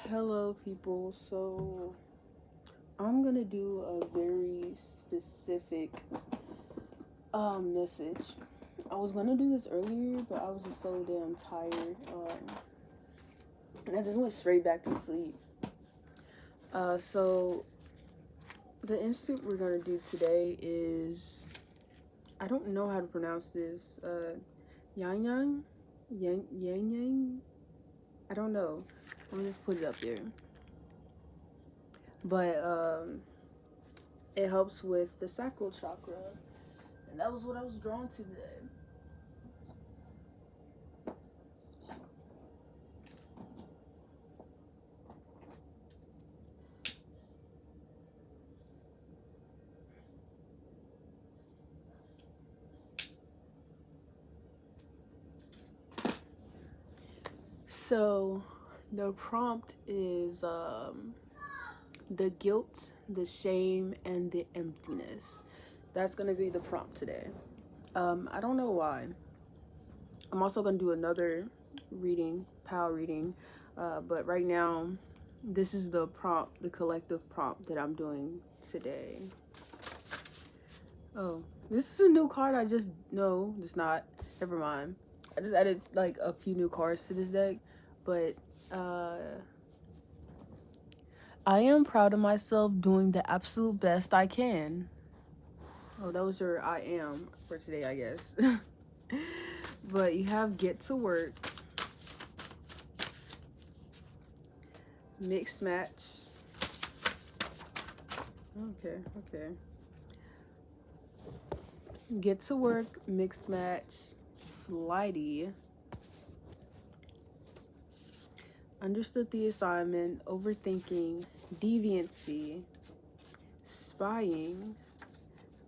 Hello, people. So, I'm gonna do a very specific message. I was gonna do this earlier, but I was just so damn tired. And I just went straight back to sleep. So the instant we're gonna do today is, I don't know how to pronounce this. Yang Yang, Yang Yang Yang. I don't know. I'm gonna just put it up there. But it helps with the sacral chakra, and that was what I was drawn to today. So the prompt is the guilt, the shame, and the emptiness. That's gonna be the prompt today. I don't know why. I'm also gonna do another reading, PAL reading, but right now, this is the prompt, the collective prompt that I'm doing today. Oh, this is a new card. No, it's not. Never mind. I just added like a few new cards to this deck, but I am proud of myself doing the absolute best I can. Oh, that was your I am for today, I guess. But you have get to work, mix match. Okay. Get to work, mix match, flighty. Understood the assignment, overthinking, deviancy, spying,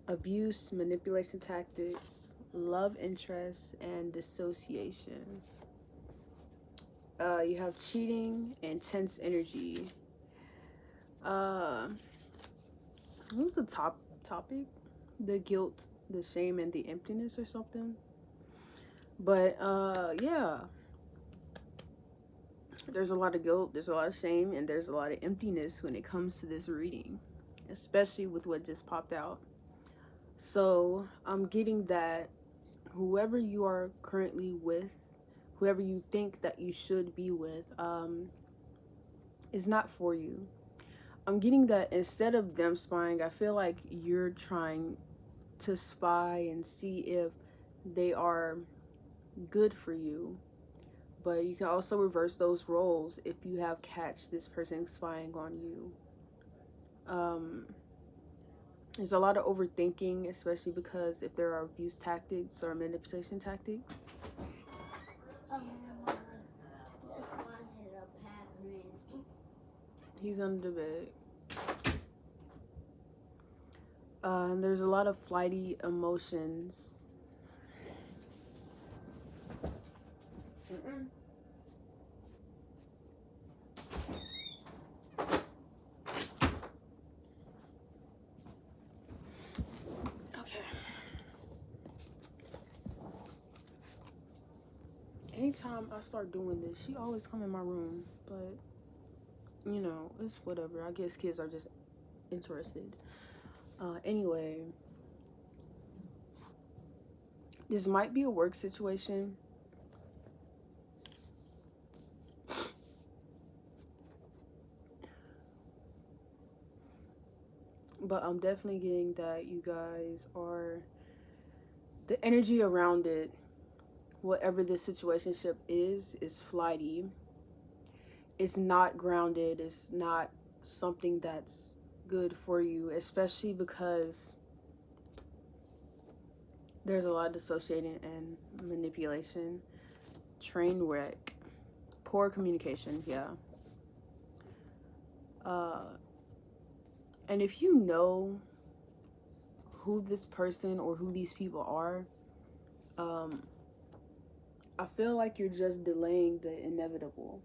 abuse, manipulation tactics, love interest, and dissociation. You have cheating, intense energy. What was the topic? The guilt, the shame, and the emptiness or something. But yeah. There's a lot of guilt, there's a lot of shame, and there's a lot of emptiness when it comes to this reading, especially with what just popped out. So I'm getting that whoever you are currently with, whoever you think that you should be with, is not for you. I'm getting that instead of them spying, I feel like you're trying to spy and see if they are good for you. But you can also reverse those roles if you have catch this person spying on you. There's a lot of overthinking, especially because if there are abuse tactics or manipulation tactics. He's under the bed. And there's a lot of flighty emotions. Okay. Anytime I start doing this, she always come in my room, but you know, it's whatever. I guess kids are just interested. Anyway, this might be a work situation. But I'm definitely getting that you guys are, the energy around it, whatever this situationship is flighty. It's not grounded. It's not something that's good for you, especially because there's a lot of dissociating and manipulation. Train wreck. Poor communication, yeah. And if you know who this person or who these people are, I feel like you're just delaying the inevitable.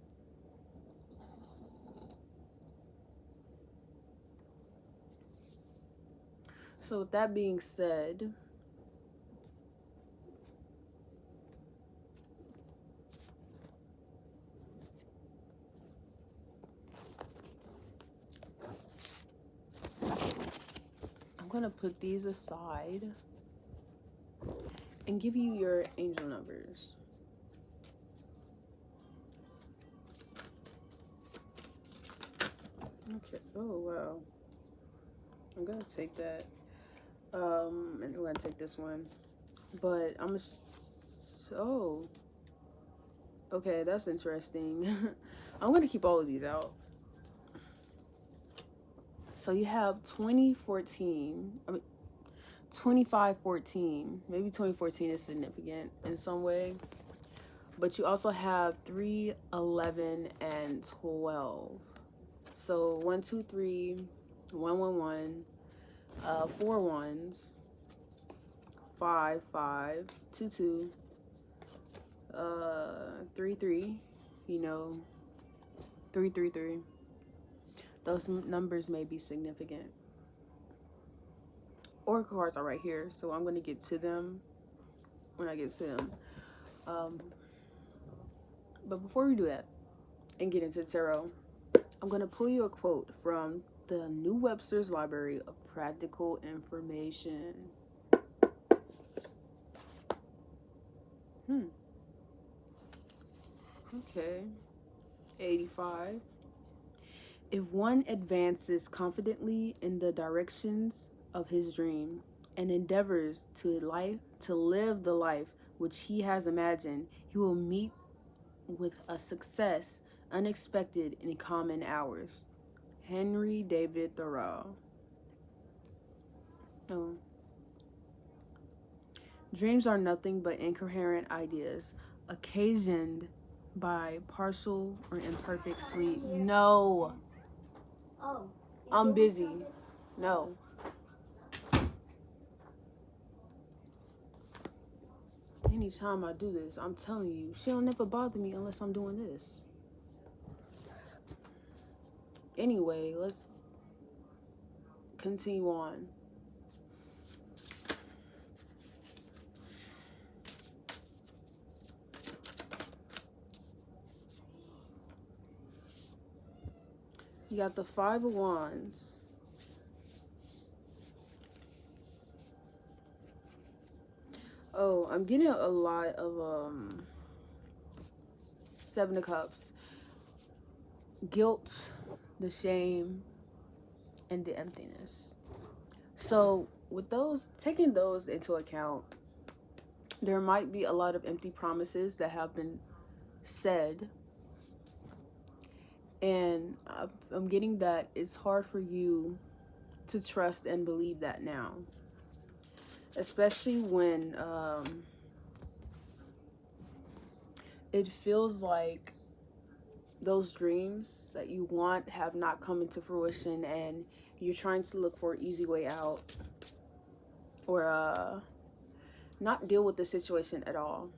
So with that being said, going to put these aside and give you your angel numbers. Okay. Oh, wow. I'm going to take that. And I'm going to take this one. But I'm so... Okay, that's interesting. I'm going to keep all of these out. So you have 2014. I mean, 2514. Maybe 2014 is significant in some way. But you also have 3, 11, and 12. So 1, 2, 3, 1, 1, 1, 4 ones, 5, 5, 2, 2, 3, 3, you know, 3, 3, 3. Those numbers may be significant. Oracle cards are right here, so I'm going to get to them when I get to them. But before we do that and get into tarot, I'm going to pull you a quote from the New Webster's Library of Practical Information. Okay. 85. If one advances confidently in the directions of his dream and endeavors to live the life which he has imagined, he will meet with a success unexpected in common hours. Henry David Thoreau. Oh. Dreams are nothing but incoherent ideas occasioned by partial or imperfect sleep. No. Oh. I'm busy. No. Anytime I do this, I'm telling you, she'll never bother me unless I'm doing this. Anyway, let's continue on. You got the 5 of Wands. Oh, I'm getting a lot of 7 of Cups. Guilt, the shame, and the emptiness. So with those, taking those into account, there might be a lot of empty promises that have been said. And I'm getting that it's hard for you to trust and believe that now. Especially when it feels like those dreams that you want have not come into fruition and you're trying to look for an easy way out or not deal with the situation at all.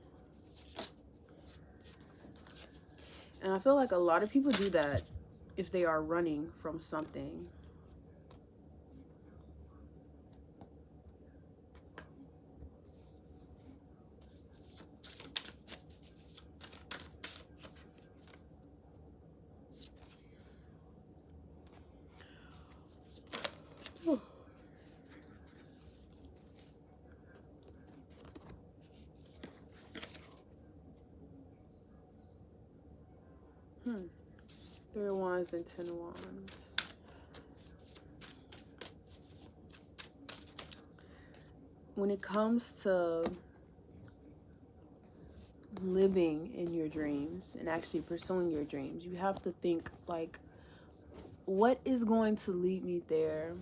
And I feel like a lot of people do that if they are running from something. Three of Wands and 10 of Wands. When it comes to living in your dreams and actually pursuing your dreams, you have to think like, what is going to lead me there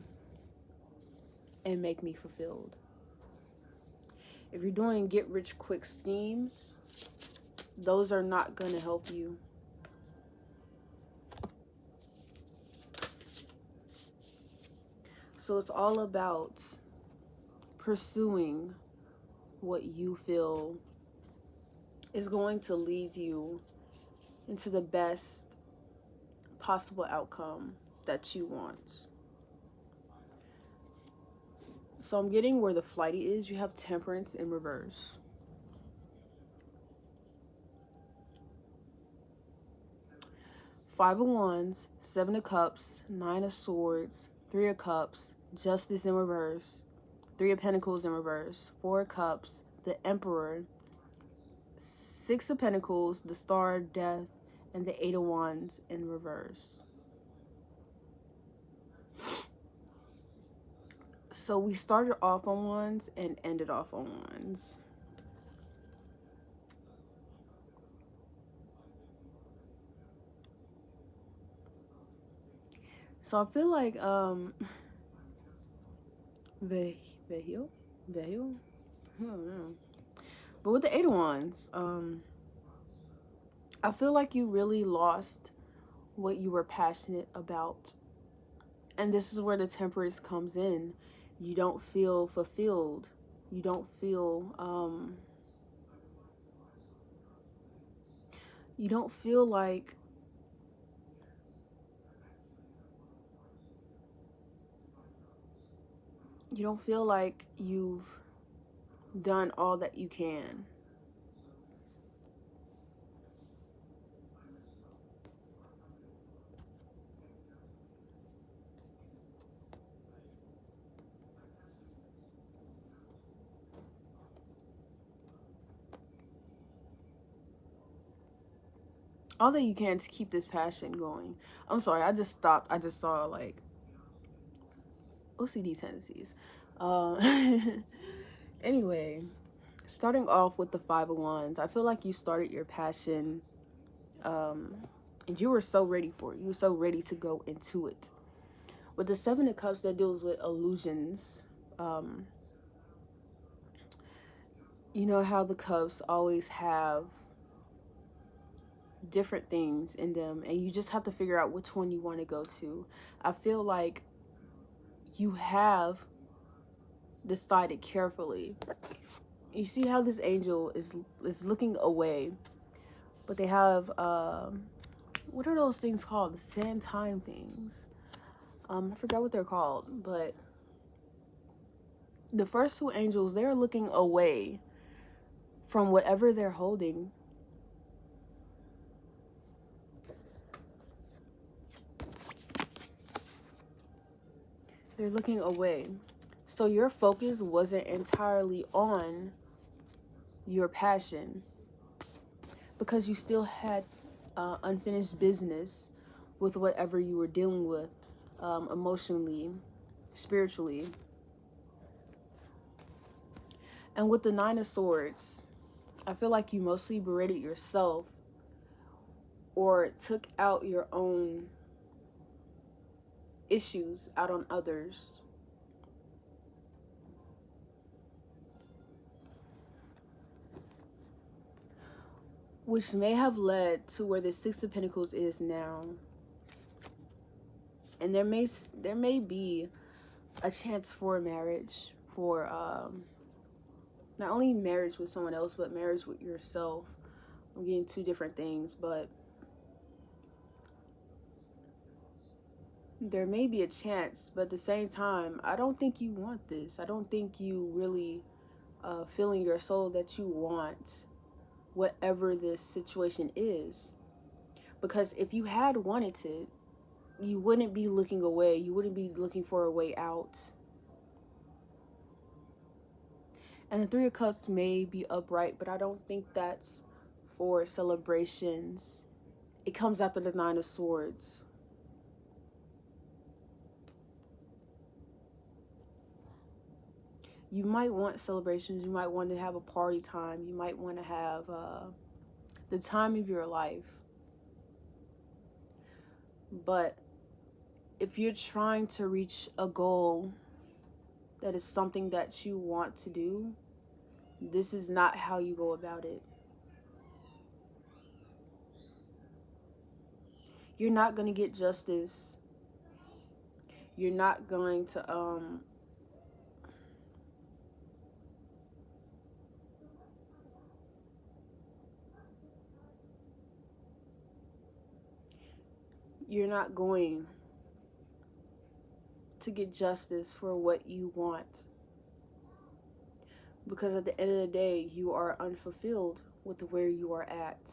and make me fulfilled? If you're doing get rich quick schemes, those are not going to help you. So it's all about pursuing what you feel is going to lead you into the best possible outcome that you want. So I'm getting where the flighty is. You have Temperance in reverse. Five of Wands, 7 of Cups, 9 of Swords, 3 of Cups, Justice in reverse, Three of Pentacles in reverse, Four of Cups, the Emperor, Six of Pentacles, the Star of Death, and the Eight of Wands in reverse. So we started off on Wands and ended off on Wands. So I feel like Vehil? Vehil? I don't know. But with the Eight of Wands, I feel like you really lost what you were passionate about. And this is where the Temperance comes in. You don't feel fulfilled. You don't feel like you've done all that you can. All that you can to keep this passion going. I'm sorry, I just stopped. I just saw like OCD tendencies. Anyway, starting off with the Five of Wands, I feel like you started your passion and you were so ready for it. You were so ready to go into it. With the Seven of Cups, that deals with illusions. You know how the cups always have different things in them, and you just have to figure out which one you want to go to. I feel like you have decided carefully. You see how this angel is looking away, but they have what are those things called? The sand time things. I forgot what they're called, but the first two angels, they're looking away from whatever they're holding. They're looking away. So your focus wasn't entirely on your passion because you still had unfinished business with whatever you were dealing with emotionally, spiritually. And with the Nine of Swords, I feel like you mostly berated yourself or took out your own issues out on others. Which may have led to where the Six of Pentacles is now. And there may be a chance for a marriage, for not only marriage with someone else, but marriage with yourself. I'm getting two different things, but there may be a chance, but at the same time, I don't think you want this. I don't think you really feel in your soul that you want whatever this situation is. Because if you had wanted it, you wouldn't be looking away. You wouldn't be looking for a way out. And the Three of Cups may be upright, but I don't think that's for celebrations. It comes after the Nine of Swords. You might want celebrations. You might want to have a party time. You might want to have the time of your life. But if you're trying to reach a goal that is something that you want to do, this is not how you go about it. You're not going to get justice. You're not going to you're not going to get justice for what you want. Because at the end of the day, you are unfulfilled with where you are at.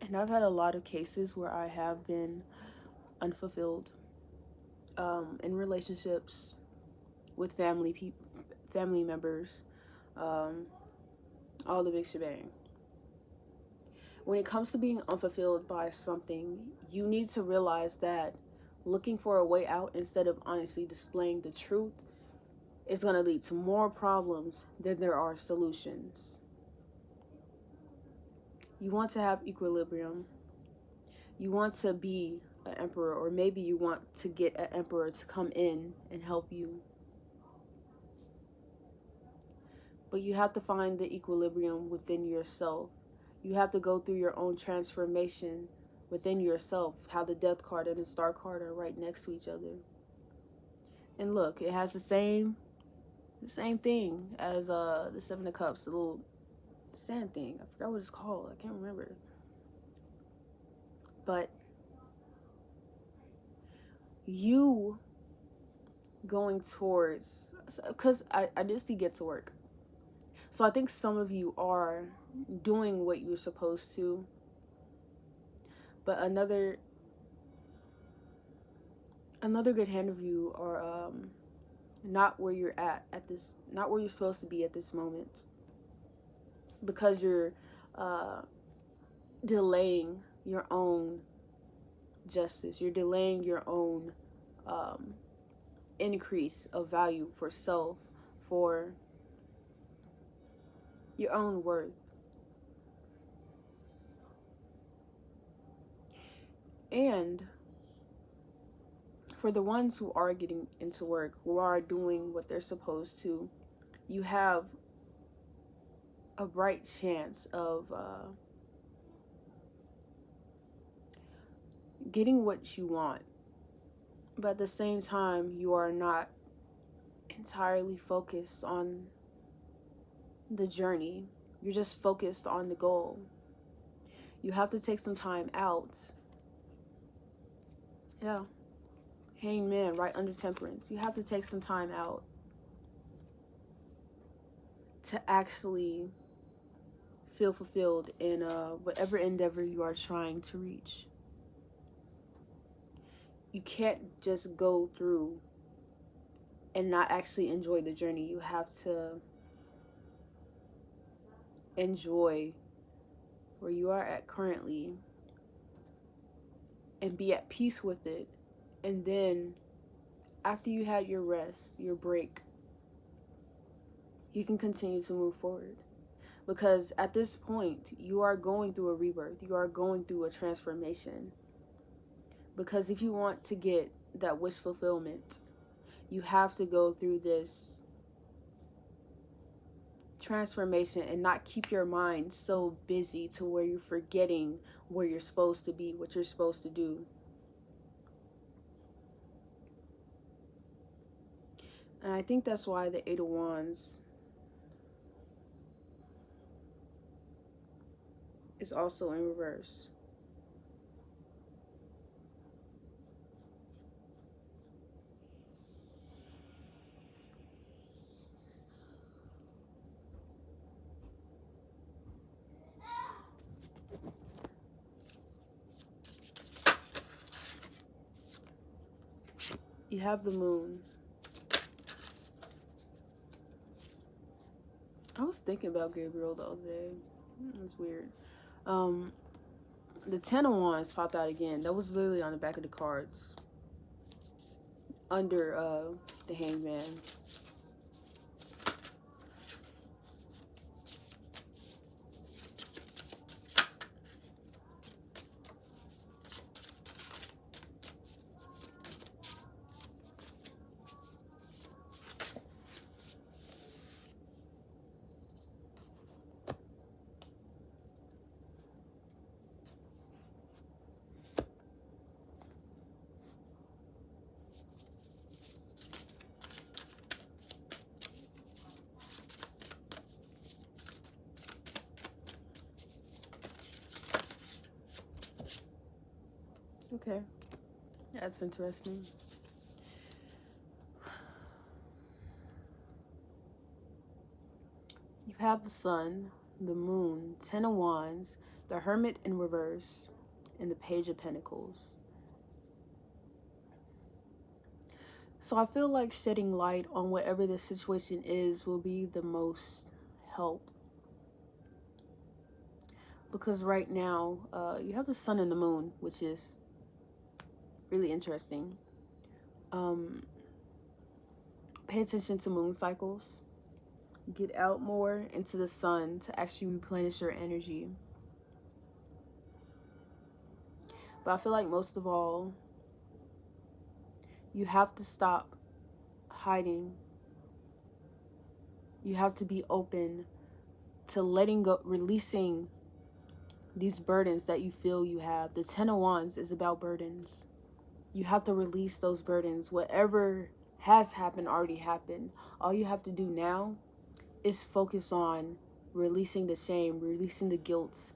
And I've had a lot of cases where I have been unfulfilled. in relationships, with family members, all the big shebang. When it comes to being unfulfilled by something, you need to realize that looking for a way out instead of honestly displaying the truth is going to lead to more problems than there are solutions. You want to have equilibrium. You want to be an emperor, or maybe you want to get an emperor to come in and help you. But you have to find the equilibrium within yourself. You have to go through your own transformation within yourself. How the death card and the star card are right next to each other. And look, it has the same thing as the Seven of Cups, the little sand thing. I forgot what it's called. I can't remember. But you going towards, because I did see get to work. So I think some of you are doing what you're supposed to, but another good hand of you are not where you're not where you're supposed to be at this moment, because you're delaying your own justice. You're delaying your own increase of value for self, for your own worth. And for the ones who are getting into work, who are doing what they're supposed to, you have a bright chance of getting what you want. But at the same time, you are not entirely focused on the journey. You're just focused on the goal. You have to take some time out. Yeah. Hangman, right under Temperance. You have to take some time out to actually feel fulfilled in whatever endeavor you are trying to reach. You can't just go through and not actually enjoy the journey. You have to enjoy where you are at currently and be at peace with it. And then after you had your rest, your break, you can continue to move forward. Because at this point, you are going through a rebirth. You are going through a transformation. Because if you want to get that wish fulfillment, you have to go through this transformation and not keep your mind so busy to where you're forgetting where you're supposed to be, what you're supposed to do. And I think that's why the Eight of Wands is also in reverse. You have the Moon. I was thinking about Gabriel the other day. That's weird. The Ten of Wands popped out again. That was literally on the back of the cards. Under the Hangman. Okay, that's interesting. You have the Sun, the Moon, Ten of Wands, the Hermit in reverse, and the Page of Pentacles. So I feel like shedding light on whatever the situation is will be the most help. Because right now, you have the sun and the moon, which is really interesting. Pay attention to moon cycles. Get out more into the sun to actually replenish your energy. But I feel like most of all, you have to stop hiding. You have to be open to letting go, releasing these burdens that you feel you have. The Ten of Wands is about burdens. You have to release those burdens. Whatever has happened already happened. All you have to do now is focus on releasing the shame, releasing the guilt,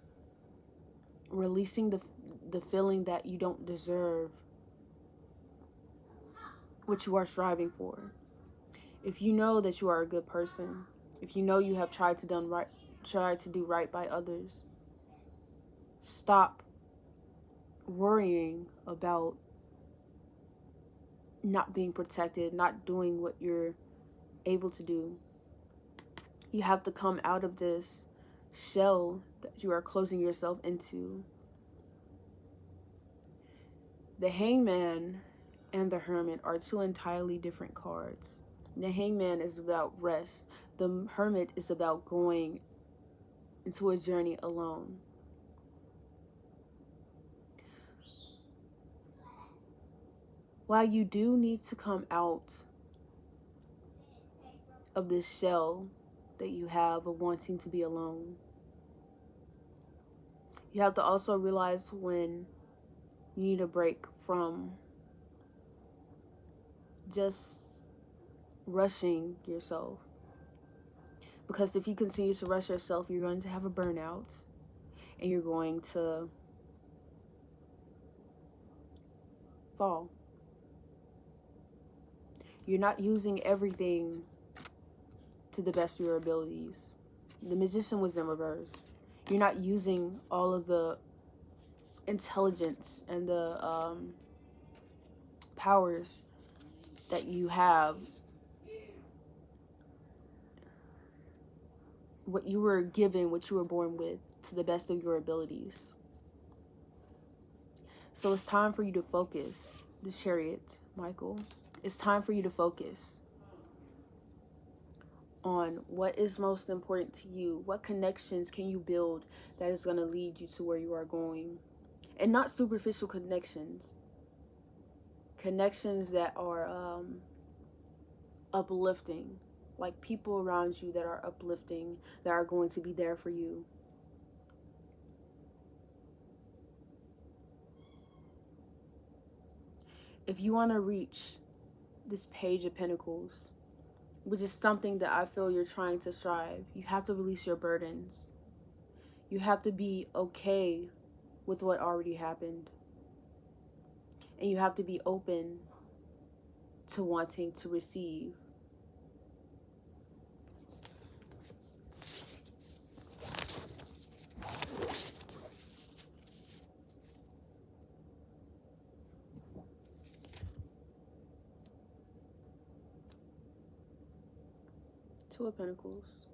releasing the feeling that you don't deserve what you are striving for. If you know that you are a good person, if you know you have tried to do right by others, stop worrying about not being protected, not doing what you're able to do. You have to come out of this shell that you are closing yourself into. The Hangman and the Hermit are two entirely different cards. The Hangman is about rest. The Hermit is about going into a journey alone. While you do need to come out of this shell that you have of wanting to be alone, you have to also realize when you need a break from just rushing yourself. Because if you continue to rush yourself, you're going to have a burnout and you're going to fall. You're not using everything to the best of your abilities. The Magician was in reverse. You're not using all of the intelligence and the powers that you have, what you were given, what you were born with, to the best of your abilities. So it's time for you to focus. The Chariot, Michael. It's time for you to focus on what is most important to you. What connections can you build that is going to lead you to where you are going? And not superficial connections. Connections that are uplifting. Like people around you that are uplifting, that are going to be there for you. If you want to reach this Page of Pentacles, which is something that I feel you're trying to strive, you have to release your burdens. You have to be okay with what already happened. And you have to be open to wanting to receive. Two of Pentacles.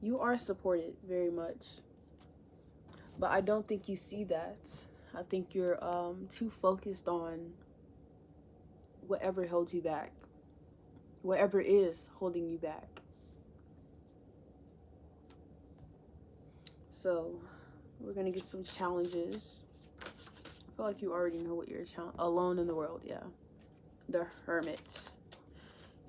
You are supported very much. But I don't think you see that. I think you're too focused on whatever held you back. Whatever is holding you back. So, we're going to get some challenges. I feel like you already know what your challenge. Alone in the world, yeah. The Hermit.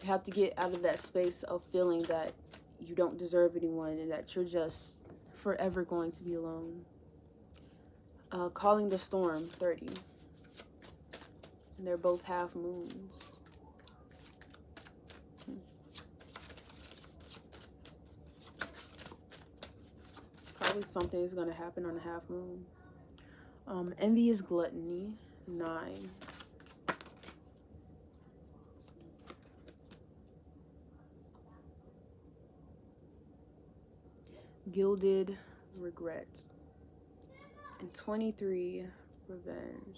You have to get out of that space of feeling that you don't deserve anyone and that you're just forever going to be alone. Calling the Storm, 30. And they're both half moons. Probably something is going to happen on a half moon. Envy is Gluttony, 9. Gilded Regret. And 23, Revenge.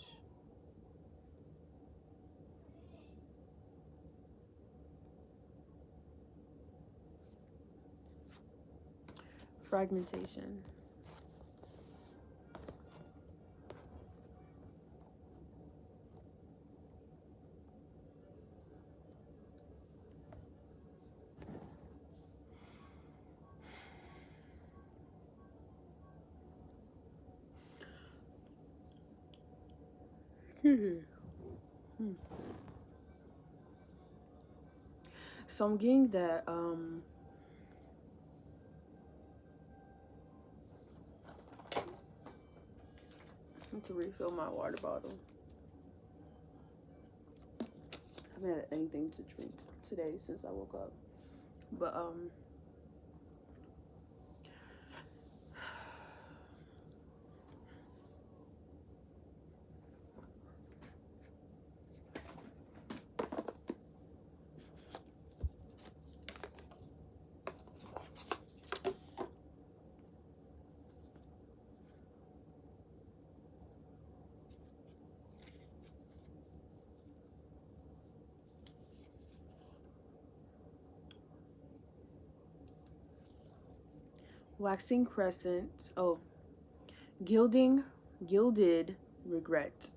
Fragmentation. So I'm getting that I need to refill my water bottle. I haven't had anything to drink today since I woke up. But waxing crescent. Oh, gilded regret.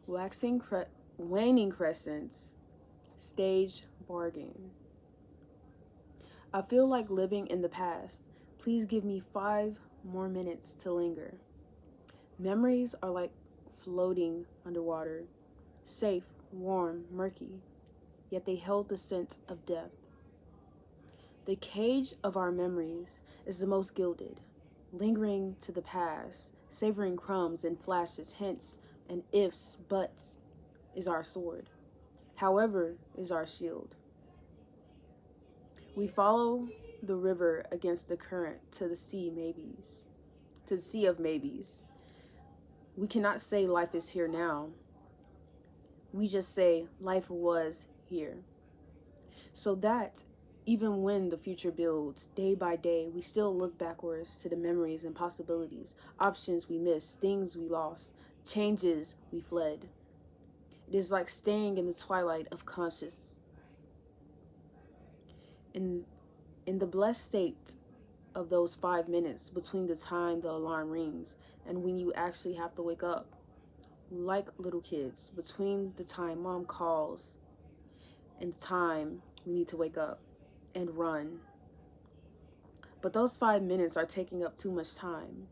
Waning crescents. Stage bargain. I feel like living in the past. Please give me 5 more minutes to linger. Memories are like floating underwater, safe, warm, murky, yet they held the scent of death. The cage of our memories is the most gilded, lingering to the past, savoring crumbs and flashes, hints and ifs, buts is our sword. However is our shield. We follow the river against the current to the sea maybes, to the sea of maybes. We cannot say life is here now. We just say life was here. So that even when the future builds, day by day, we still look backwards to the memories and possibilities, options we missed, things we lost, changes we fled. It is like staying in the twilight of conscious. In the blessed state of those 5 minutes between the time the alarm rings and when you actually have to wake up, like little kids, between the time mom calls and the time we need to wake up and run. But those 5 minutes are taking up too much time.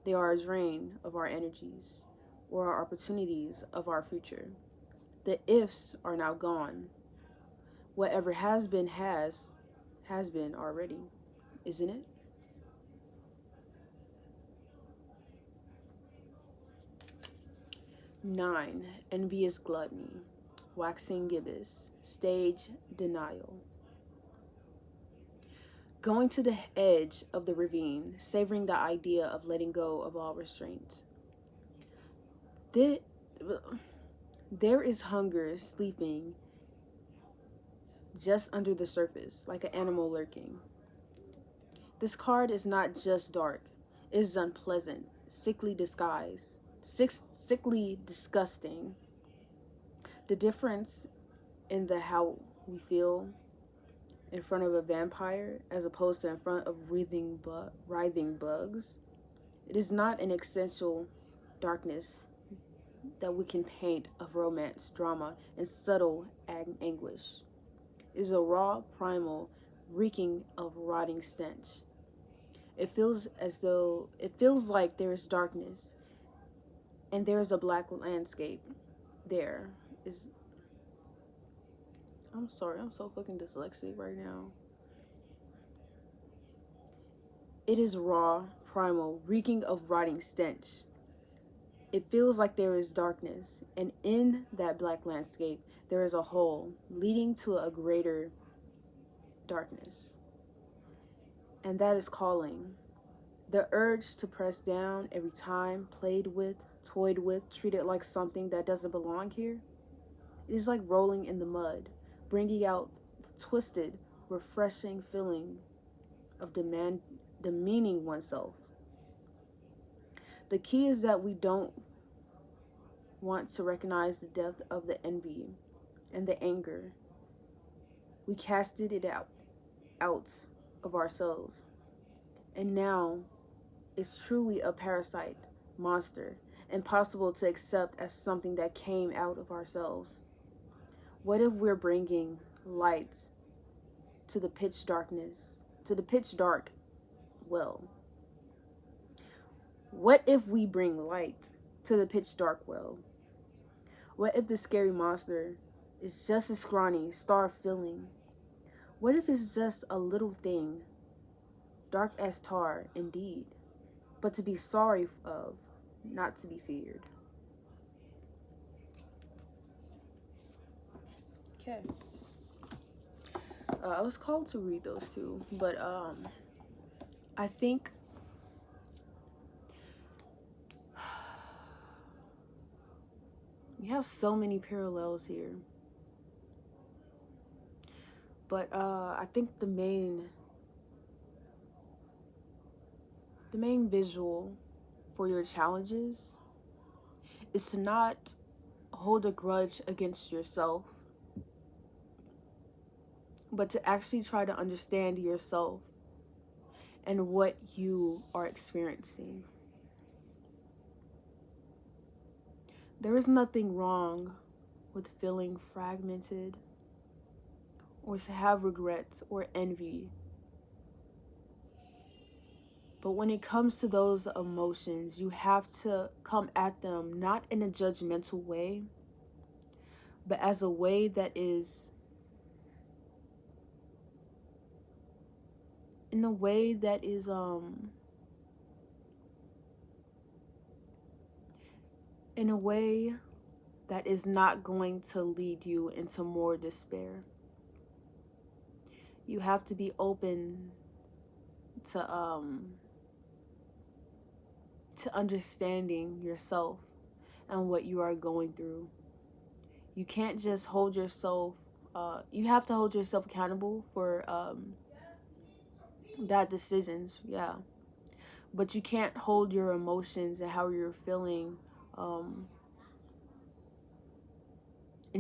They are a drain of our energies or our opportunities of our future. The ifs are now gone. Whatever has been already, isn't it? Nine, envious gluttony, waxing gibbous, stage denial. Going to the edge of the ravine, savoring the idea of letting go of all restraint. There is hunger sleeping just under the surface, like an animal lurking. This card is not just dark, it is unpleasant, sickly disguised, sickly disgusting. The difference in the how we feel in front of a vampire as opposed to in front of writhing bugs. It is not an essential darkness that we can paint of romance, drama, and subtle anguish. It is a raw, primal, reeking of rotting stench. It feels like there is darkness and there is a black landscape. There is I'm sorry, I'm so fucking dyslexic right now. It is raw, primal, reeking of rotting stench. It feels like there is darkness, and in that black landscape, there is a hole leading to a greater darkness. And that is calling. The urge to press down every time, played with, toyed with, treated like something that doesn't belong here. It is like rolling in the mud, bringing out the twisted, refreshing feeling of demeaning oneself. The key is that we don't want to recognize the depth of the envy and the anger. We casted it out of ourselves. And now it's truly a parasite monster, impossible to accept as something that came out of ourselves. What if we're bringing light to the pitch darkness, to the pitch dark well? What if we bring light to the pitch dark well? What if the scary monster is just a scrawny, star-filling? What if it's just a little thing, dark as tar indeed, but to be sorry of, not to be feared? Okay. I was called to read those two, but I think we have so many parallels here. But I think the main visual for your challenges is to not hold a grudge against yourself, but to actually try to understand yourself and what you are experiencing. There is nothing wrong with feeling fragmented or to have regrets or envy. But when it comes to those emotions, you have to come at them not in a judgmental way, but as a way that is in a way that is not going to lead you into more despair. You have to be open to understanding yourself and what you are going through. You can't just hold yourself you have to hold yourself accountable for bad decisions, yeah. But you can't hold your emotions and how you're feeling and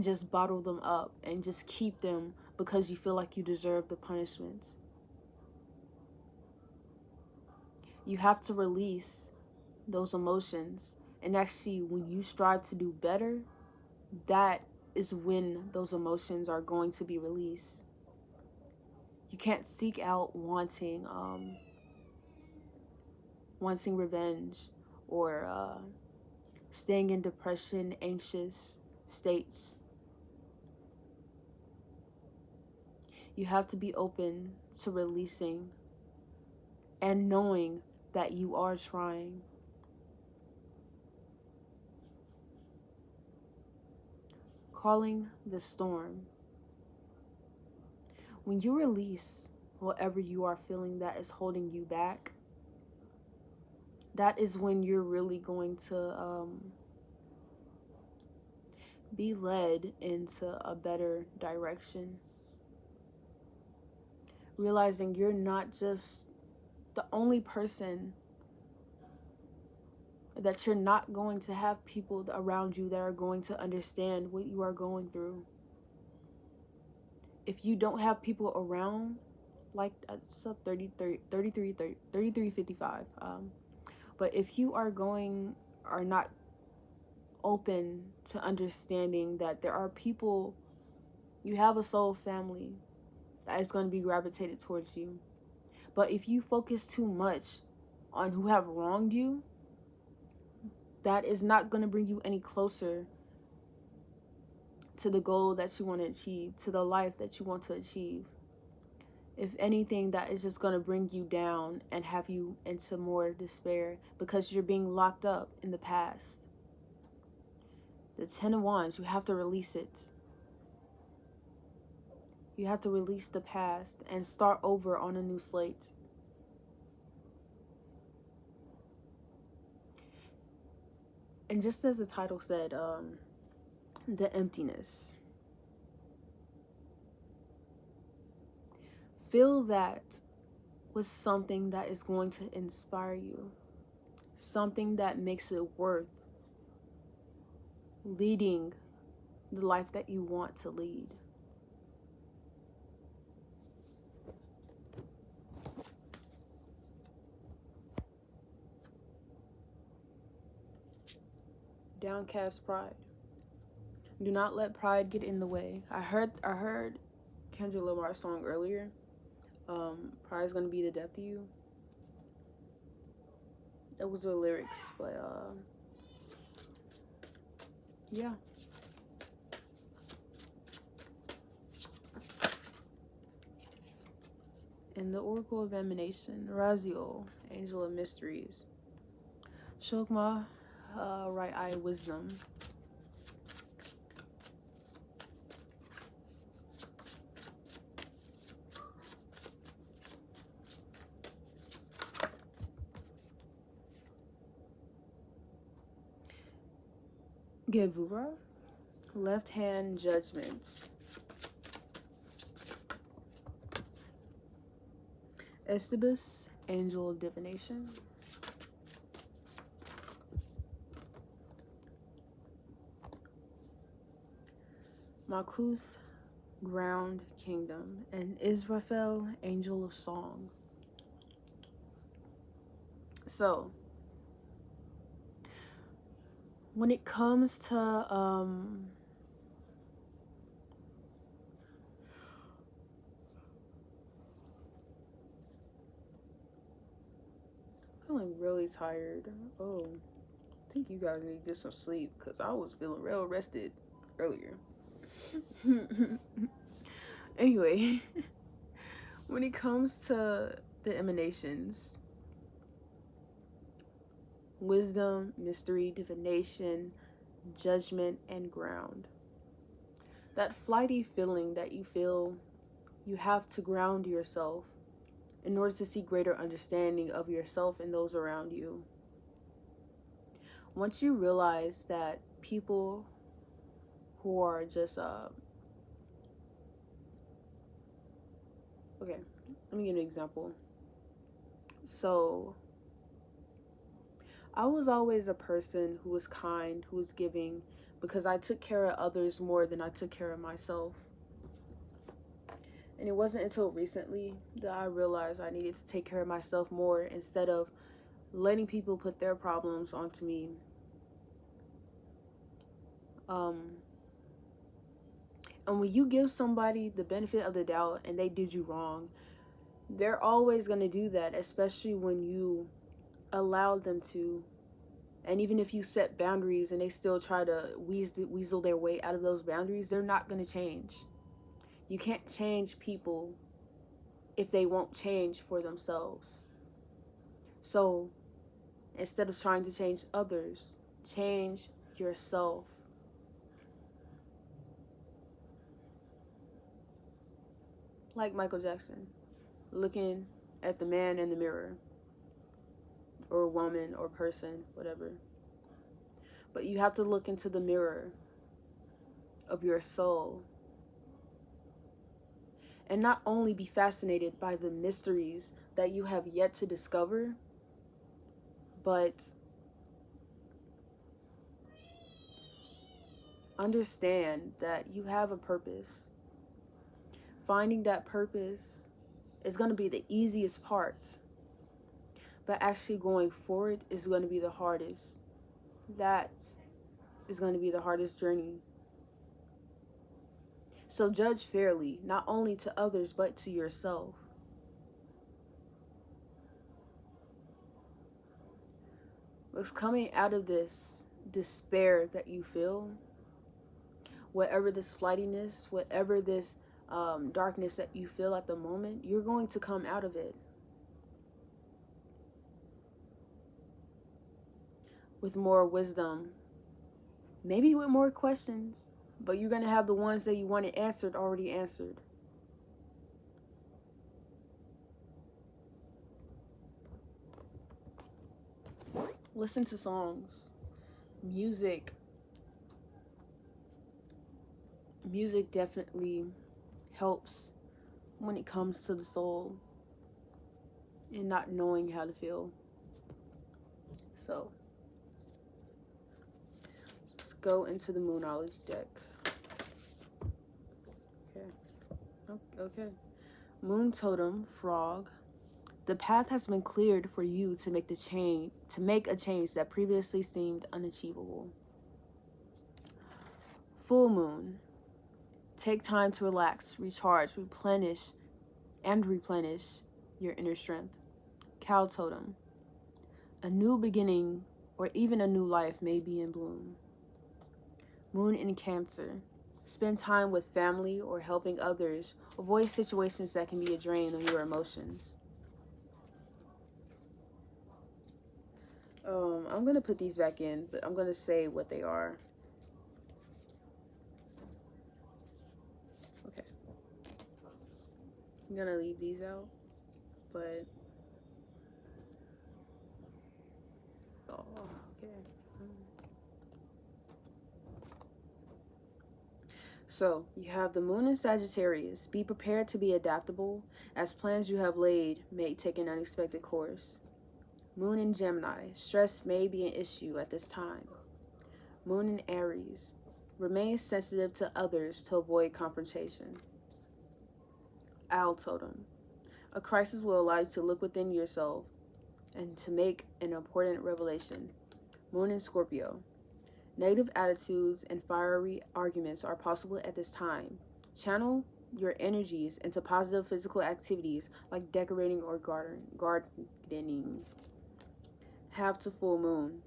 just bottle them up and just keep them because you feel like you deserve the punishment. You have to release those emotions, and actually when you strive to do better, that is when those emotions are going to be released. You can't seek out wanting revenge or staying in depression, anxious states. You have to be open to releasing and knowing that you are trying. Calling the storm. When you release whatever you are feeling that is holding you back, that is when you're really going to be led into a better direction. Realizing you're not just the only person, that you're not going to have people around you that are going to understand what you are going through. If you don't have people around, like it's 3355, but if you are not open to understanding that there are people, you have a soul family that is going to be gravitated towards you. But if you focus too much on who have wronged you, that is not going to bring you any closer to the goal that you want to achieve, to the life that you want to achieve. If anything, that is just going to bring you down and have you into more despair because you're being locked up in the past. The 10 of Wands, you have to release it. You have to release the past and start over on a new slate. And just as the title said, the emptiness. Fill that with something that is going to inspire you. Something that makes it worth leading the life that you want to lead. Downcast pride. Do not let pride get in the way. I heard Kendrick Lamar's song earlier. Pride's gonna be the death of you. It was the lyrics, but yeah. In the Oracle of Emanation, Raziel, Angel of Mysteries. Shokma, right eye wisdom. Gevura, left hand judgments. Estibus, angel of divination. Makuth, ground kingdom. And Israfel, angel of song. So, when it comes to feeling really tired. Oh, I think you guys need to get some sleep because I was feeling real rested earlier. Anyway, when it comes to the emanations, wisdom, mystery, divination, judgment, and ground. That flighty feeling that you feel, you have to ground yourself in order to see greater understanding of yourself and those around you. Once you realize that people who are just okay, let me give an example. So I was always a person who was kind, who was giving, because I took care of others more than I took care of myself. And it wasn't until recently that I realized I needed to take care of myself more instead of letting people put their problems onto me. And when you give somebody the benefit of the doubt and they did you wrong, they're always going to do that, especially when you allow them to. And even if you set boundaries and they still try to weasel their way out of those boundaries, they're not going to change. You can't change people if they won't change for themselves. So instead of trying to change others, change yourself. Like Michael Jackson, looking at the man in the mirror, or woman or person, whatever. But you have to look into the mirror of your soul and not only be fascinated by the mysteries that you have yet to discover, but understand that you have a purpose. Finding that purpose is going to be the easiest part, but actually going forward is going to be the hardest. That is going to be the hardest journey. So judge fairly, not only to others, but to yourself. What's coming out of this despair that you feel, whatever this flightiness, whatever this darkness that you feel at the moment, you're going to come out of it with more wisdom, maybe with more questions, but you're going to have the ones that you wanted answered already answered. Listen to songs, music. Music definitely helps when it comes to the soul and not knowing how to feel. So let's go into the Moonology deck. Okay. Moon Totem, Frog. The path has been cleared for you to make a change that previously seemed unachievable. Full moon. Take time to relax, recharge, replenish your inner strength. Cow totem. A new beginning or even a new life may be in bloom. Moon in Cancer. Spend time with family or helping others. Avoid situations that can be a drain on your emotions. I'm going to put these back in, but I'm going to say what they are. Okay. I'm going to leave these out, but... Oh, okay. So, you have the moon in Sagittarius. Be prepared to be adaptable, as plans you have laid may take an unexpected course. Moon in Gemini. Stress may be an issue at this time. Moon in Aries. Remain sensitive to others to avoid confrontation. Owl totem. A crisis will allow you to look within yourself and to make an important revelation. Moon in Scorpio. Negative attitudes and fiery arguments are possible at this time. Channel your energies into positive physical activities like decorating or gardening. Half to full moon.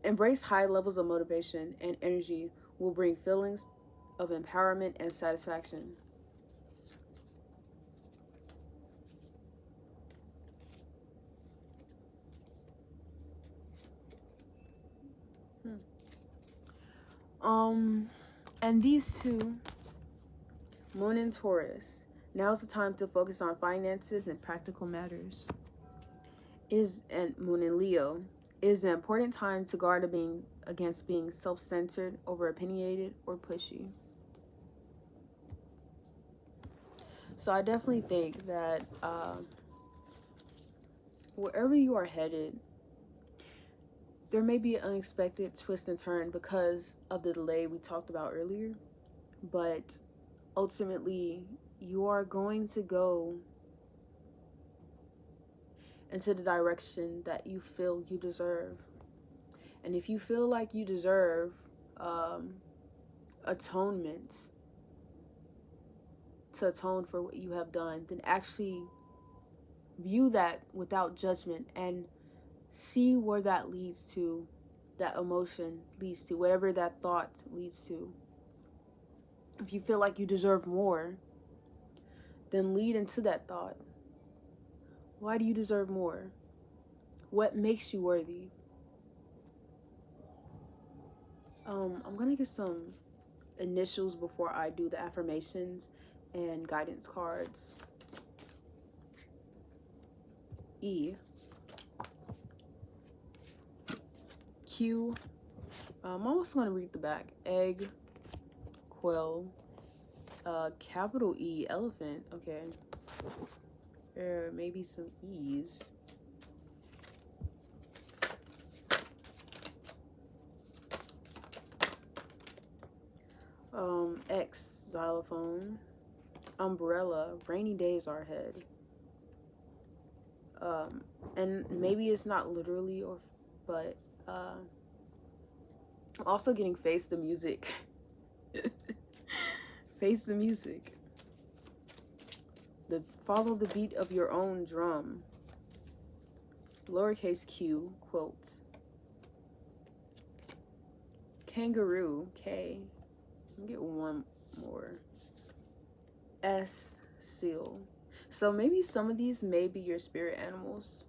Embrace high levels of motivation and energy will bring feelings of empowerment and satisfaction. And these two, Moon in Taurus. Now's the time to focus on finances and practical matters. And Moon in Leo. It is an important time to guard against being self-centered, over-opinionated, or pushy. So I definitely think that wherever you are headed, there may be an unexpected twist and turn because of the delay we talked about earlier. But ultimately, you are going to go into the direction that you feel you deserve. And if you feel like you deserve atonement, to atone for what you have done, then actually view that without judgment and see where that leads to, that emotion leads to, whatever that thought leads to. If you feel like you deserve more, then lead into that thought. Why do you deserve more? What makes you worthy? I'm gonna get some initials before I do the affirmations and guidance cards. E. Q. I'm also gonna read the back. Egg. Quail. Capital E. Elephant. Okay. Maybe some E's. X. Xylophone. Umbrella. Rainy days are ahead. And maybe it's not literally, but I'm also getting Face the Music. Face the music. Follow the beat of your own drum. Lowercase q, quotes. Kangaroo, K. Let me get one more. S, seal. So maybe some of these may be your spirit animals.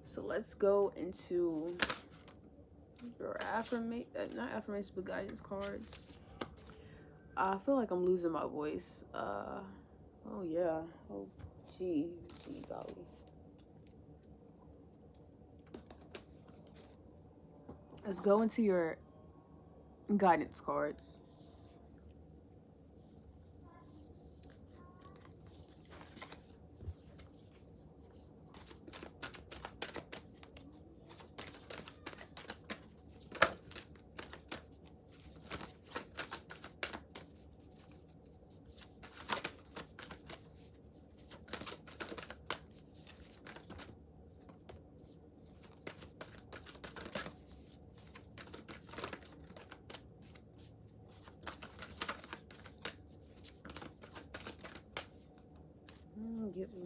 So let's go into your not affirmations, but guidance cards. I feel like I'm losing my voice. Oh yeah. Oh, gee golly. Let's go into your guidance cards.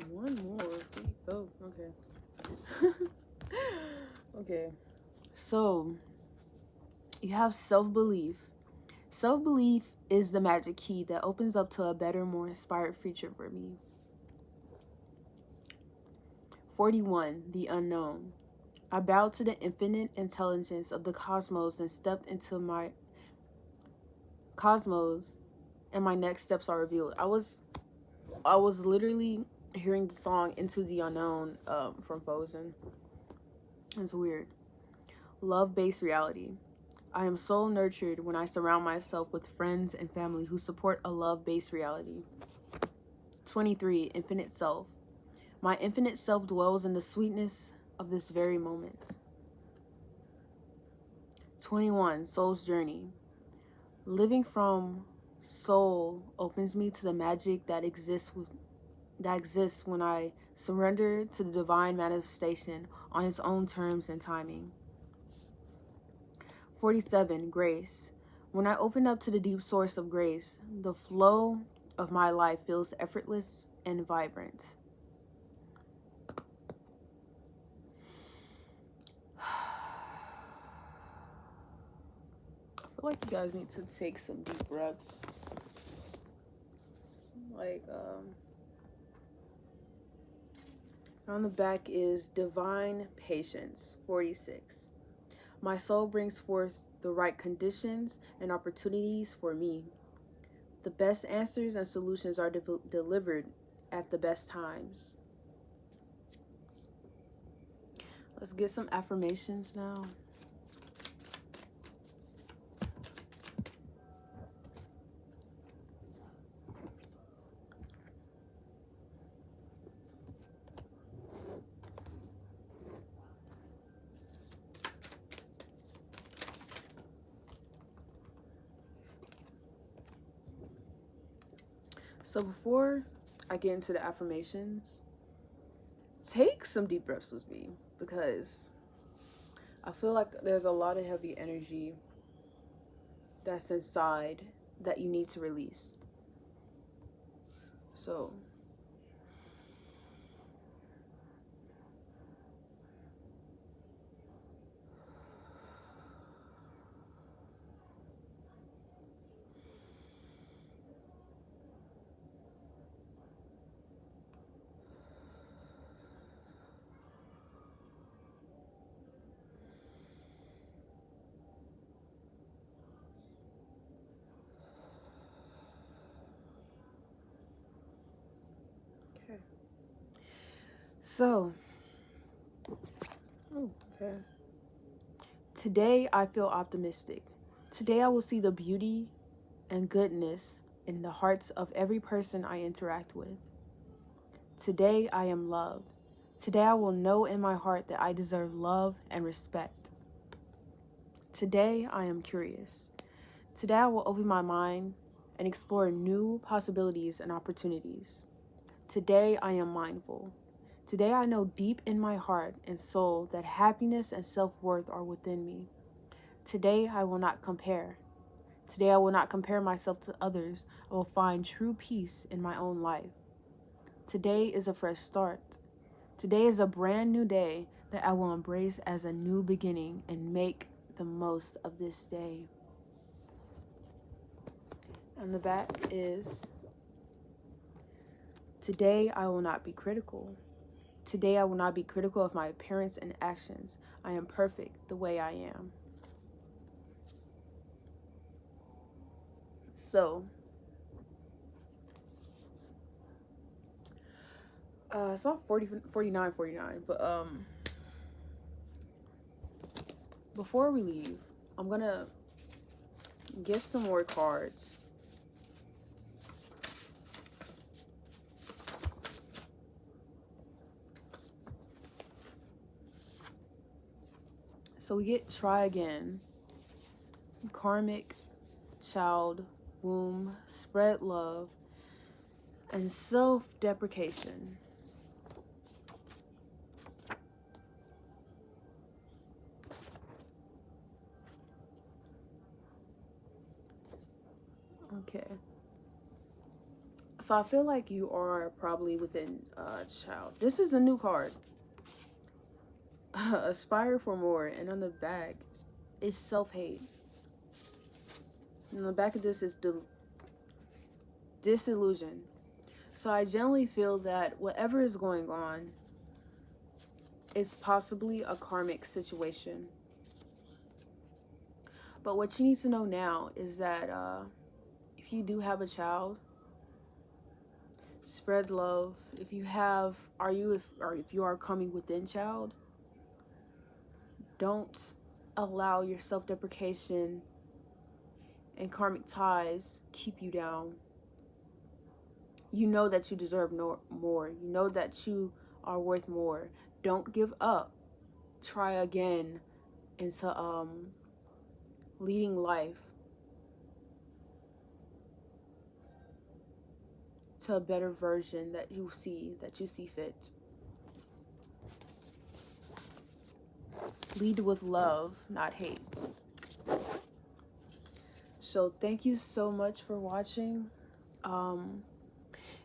one more. Oh, okay. Okay. So, you have self-belief. Self-belief is the magic key that opens up to a better, more inspired future for me. 41. The unknown. I bowed to the infinite intelligence of the cosmos and stepped into my cosmos, and my next steps are revealed. I was literally hearing the song Into the Unknown from Frozen. It's weird. Love-based reality. I am so nurtured when I surround myself with friends and family who support a love-based reality. 23. Infinite self. My infinite self dwells in the sweetness of this very moment. 21. Soul's journey. Living from soul opens me to the magic that exists when I surrender to the divine manifestation on its own terms and timing. 47. Grace. When I open up to the deep source of grace, the flow of my life feels effortless and vibrant. I feel like you guys need to take some deep breaths. On the back is divine patience. 46. My soul brings forth the right conditions and opportunities for me. The best answers and solutions are delivered at the best times. Let's get some affirmations now. So before I get into the affirmations, take some deep breaths with me, because I feel like there's a lot of heavy energy that's inside that you need to release. So okay. Today I feel optimistic. Today I will see the beauty and goodness in the hearts of every person I interact with. Today I am loved. Today I will know in my heart that I deserve love and respect. Today I am curious. Today I will open my mind and explore new possibilities and opportunities. Today I am mindful. Today I know deep in my heart and soul that happiness and self-worth are within me. Today I will not compare. Today I will not compare myself to others. I will find true peace in my own life. Today is a fresh start. Today is a brand new day that I will embrace as a new beginning and make the most of this day. And the back is, today I will not be critical. Today I will not be critical of my appearance and actions. I am perfect the way I am. So, it's not 49, but before we leave, I'm gonna get some more cards. So we get try again, karmic, child, womb, spread love, and self-deprecation. Okay. So I feel like you are probably within a child. This is a new card. Aspire for more. And on the back is self-hate. And on the back of this is disillusion. So I generally feel that whatever is going on is possibly a karmic situation. But what you need to know now is that if you do have a child, spread love. If you have, if you are coming within child, don't allow your self-deprecation and karmic ties keep you down. You know that you deserve more. You know that you are worth more. Don't give up. Try again into leading life to a better version that you see fit. Lead with love, not hate. So thank you so much for watching.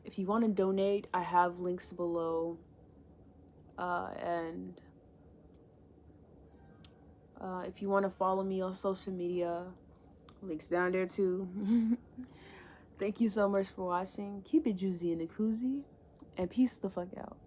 If you want to donate, I have links below. And if you want to follow me on social media, links down there too. Thank you so much for watching. Keep it juicy in the koozie. And peace the fuck out.